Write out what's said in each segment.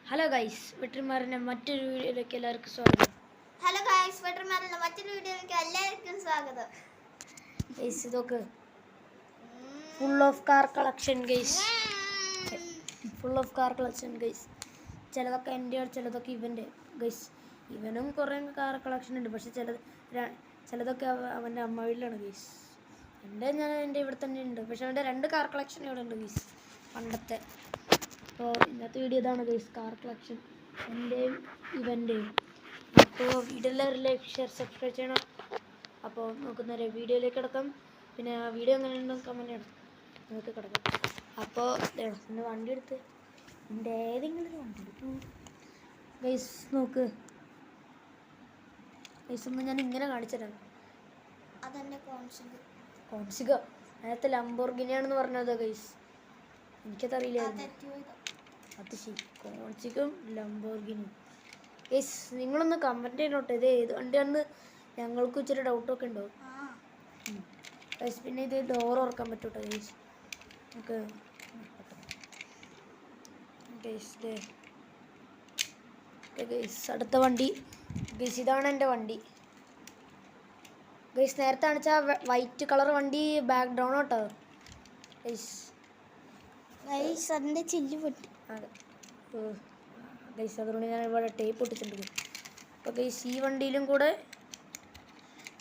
Hello guys, വെട്ടറിമാറിന്റെ മറ്റൊരു വീഡിയോയിലേക്ക് എല്ലാവർക്കും സ്വാഗതം. ഹലോ ഗൈസ്, വെട്ടറിമാറിന്റെ മറ്റൊരു വീഡിയോയിലേക്ക് എല്ലാവർക്കും സ്വാഗതം. ഗൈസ് ഇതൊക്കെ full of car collection guys, full of car collection guys. ചിലതൊക്കെ എൻ്റെ, ചിലതൊക്കെ ഇവൻ്റെ ഗൈസ്. ഇവനും കുറേ കാർ കളക്ഷൻ ഉണ്ട്, പക്ഷെ ചിലതൊക്കെ അവൻ്റെ അമ്മ വീട്ടിലാണ് ഗൈസ്. എൻ്റെ ഇവിടെ തന്നെ ഉണ്ട്, പക്ഷെ അവൻ്റെ 2 കാർ കളക്ഷൻ ഇവിടെ ഉണ്ട് ഗൈസ്, പണ്ടത്തെ. അപ്പോൾ ഇന്നത്തെ വീഡിയോ ഇതാണ് ഗൈസ്, കാർ കളക്ഷൻ എൻ്റെയും ഇവൻ്റെയും. അപ്പോൾ വീഡിയോ എല്ലാവരും ലൈക്ക്, ഷെയർ, സബ്സ്ക്രൈബ് ചെയ്യണം. അപ്പോൾ നമുക്ക് നേരെ വീഡിയോയിലേക്ക് കിടക്കാം. പിന്നെ ആ വീഡിയോ എങ്ങനെ ഉണ്ടെന്ന് കമൻറ്റ് ചെയ്യണം, നമുക്ക് കിടക്കാം. അപ്പോൾ എൻ്റെ വണ്ടി എടുത്ത്, എൻ്റെ ഏതെങ്കിലും ഒരു വണ്ടി എടുത്തു ഗൈസ്. നോക്ക് ഗൈസ്, ഒന്ന് ഞാൻ ഇങ്ങനെ കാണിച്ചു തരാം. അതെൻ്റെ കോൺസിക നേരത്തെ ലംബോർഗിനിയാണെന്ന് പറഞ്ഞത് ഗൈസ്, എനിക്കതറിയില്ല. അത് ശരി, കോൺസിക്കും ലംബോർഗിനിയും ഗൈസ്. നിങ്ങളൊന്ന് കമൻറ്റ് ചെയ്യണോട്ടെ, ഇത് ഏത് വണ്ടിയാണെന്ന് ഞങ്ങൾക്ക് ഇച്ചിരി ഡൗട്ടൊക്കെ ഉണ്ടാവും ഗൈസ്. പിന്നെ ഇത് ഡോർ ഓർക്കാൻ പറ്റൂട്ടോ ഗൈസ്, നമുക്ക് ഗൈസ്. ഗൈസ് അടുത്ത വണ്ടി ഗൈസ്, ഇതാണ് എൻ്റെ വണ്ടി ഗൈസ്. നേരത്തെ കാണിച്ചാൽ വൈറ്റ് കളർ വണ്ടി ബാക്ക്ഗ്രൗണ്ട് കേട്ടോ ഗൈസ്. അതിൻ്റെ ചില്ല് പൊട്ടി. അതെ ഗൈസ്, അതുകൊണ്ട് ഞാൻ ഇവിടെ ടേപ്പ് ഒട്ടിച്ചിട്ടുണ്ട്. അപ്പോൾ ഗൈസ് ഈ വണ്ടിയിലും കൂടെ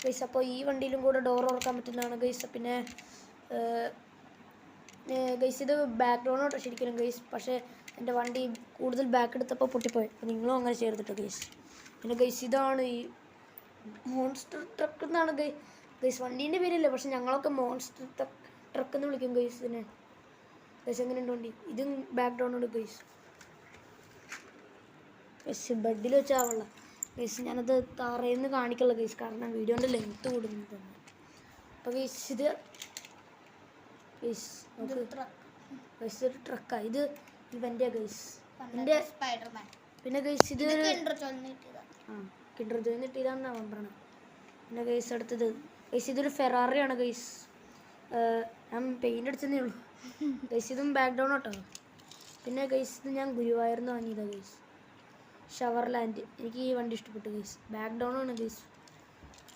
ഗൈസ്, അപ്പോൾ ഈ വണ്ടിയിലും കൂടെ ഡോർ ഓർക്കാൻ പറ്റുന്നതാണ് ഗൈസ്. പിന്നെ ഗൈസ് ഇത് ബാക്ക്ഗ്രൗണ്ട് കേട്ടോ ശരിക്കും ഗൈസ്, പക്ഷേ എൻ്റെ വണ്ടി കൂടുതൽ ബാക്ക് എടുത്തപ്പോൾ പൊട്ടിപ്പോയി. അപ്പോൾ നിങ്ങളും അങ്ങനെ ചെയ്തിട്ടോ ഗൈസ്. പിന്നെ ഗൈസ് ഇതാണ് ഈ മോൺസ്റ്റർ ട്രക്ക് എന്നാണ് ഗൈസ് വണ്ടീൻ്റെ പേരില്ല, പക്ഷെ ഞങ്ങളൊക്കെ മോൺസ്റ്റർ ട്രക്ക് എന്ന് വിളിക്കും ഗൈസ് ഇതിനെ ഗൈസ്. എങ്ങനെയുണ്ട് വണ്ടി? ഇതും ബാക്ക്ഗ്രൗണ്ട് ഉണ്ട് ഗൈസ്. ഗൈസ് ബെഡിൽ വെച്ചാവുള്ള ഗൈസ്, ഞാനത് തറയിൽ നിന്ന് കാണിക്കുള്ള ഗൈസ്, കാരണം വീഡിയോൻ്റെ ലെങ്ത്ത് കൂടുന്നുണ്ട്. അപ്പോൾ ഗൈസ് ഇത് ഗൈസ് നമുക്ക് ഗൈസ് ഒരു ട്രക്കാണ് ഇത്, ഇവൻ്റെ ഗൈസ് എൻ്റെ സ്പൈഡർമാൻ. പിന്നെ ഗൈസ് ഇത് കിൻഡർ ജോയ് കിട്ടിയതാണെന്ന് അവൻ പറഞ്ഞത്. പിന്നെ ഗൈസ് അടുത്തത് ഗൈസ് ഇതൊരു ഫെറാറിയാണ് ഗൈസ്, ഞാൻ പെയിൻ്റ് അടിച്ചതേ ഉള്ളൂ ഗൈസ്. ഇതും ബാക്ക്ഗ്രൗണ്ട് കേട്ടോ. പിന്നെ ഗൈസ് ഇത് ഞാൻ ഗുരുവായൂർന്ന് വാങ്ങിയതാണ് ഗൈസ്, ഷവർലാൻഡ്. എനിക്ക് ഈ വണ്ടി ഇഷ്ടപ്പെട്ടു ഗൈസ്. ബാക്ക്ഗ്രൗണ്ട് ആണ് ഗൈസ്,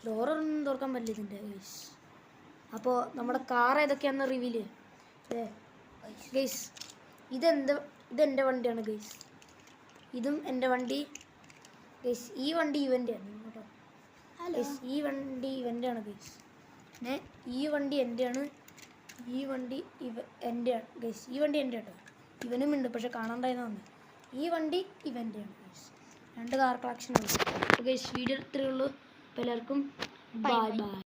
ഡോറൊന്നും തുറക്കാൻ പറ്റില്ല ഇതിൻ്റെ ഗൈസ്. അപ്പോൾ നമ്മുടെ കാർ ഏതൊക്കെയാണെന്ന് റിവീൽ ചെയ്യാം ഗൈസ്. ഇതെൻ്റെ വണ്ടിയാണ് ഗൈസ്, ഇതും എൻ്റെ വണ്ടി ഗൈസ്. ഈ വണ്ടി ഇവൻ്റെയാണ് കേട്ടോ ഗൈസ്, ഈ വണ്ടി ഇവൻ്റെയാണ് ഗൈസ്. പിന്നെ ഈ വണ്ടി എൻ്റെയാണ്, ഈ വണ്ടി എൻ്റെയാണ് ഗൈസ്. ഈ വണ്ടി എൻ്റെ കേട്ടോ, ഇവനും ഉണ്ട് പക്ഷെ കാണാണ്ടായതാണ്. ഈ വണ്ടി ഇവൻ്റെയാണ് ഗൈസ്. 2 കാർ കളക്ഷൻ ഉണ്ട് ഗൈസ്. വീഡിയോ ഇത്രയേ ഉള്ളൂ. അപ്പോൾ എല്ലാവർക്കും ബൈ ബൈ.